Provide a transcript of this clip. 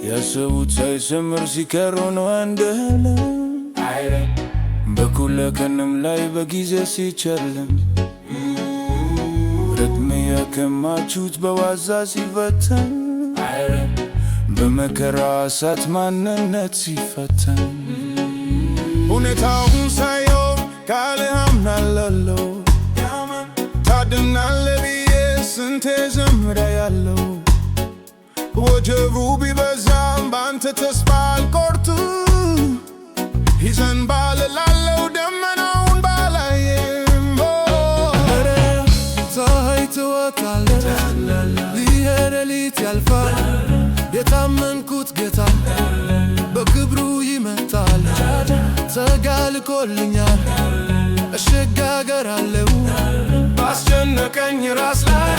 ያሰቡት ሳይሰምር ሲቀር ሆነው አንደለ በኩለ ቀንም ላይ በጊዜ ሲጨልም ርግም ያከማቹት በዋዛ ሲበተን በመከራ እሳት ማንነት ሲፈተን ሁኔታውን ሳየው ቃልህ አምናለሁ ታድናለህ ብዬ ስንቴ ዘምሬያለሁ። ወጀቡ ቢበዛም ባንተ ተስፋ አልቆርጥም ይዘንባል እላለሁ ደመናውን ባላይም ፀሐይ ትወጣለች ሊሄድ ሌሊት ያልፋል የታመንኩት ጌታ በክብሩ ይመጣል ተጋልቆልኛል እሸጋገራለሁ ባስጨነቀኝ ራስ ላይ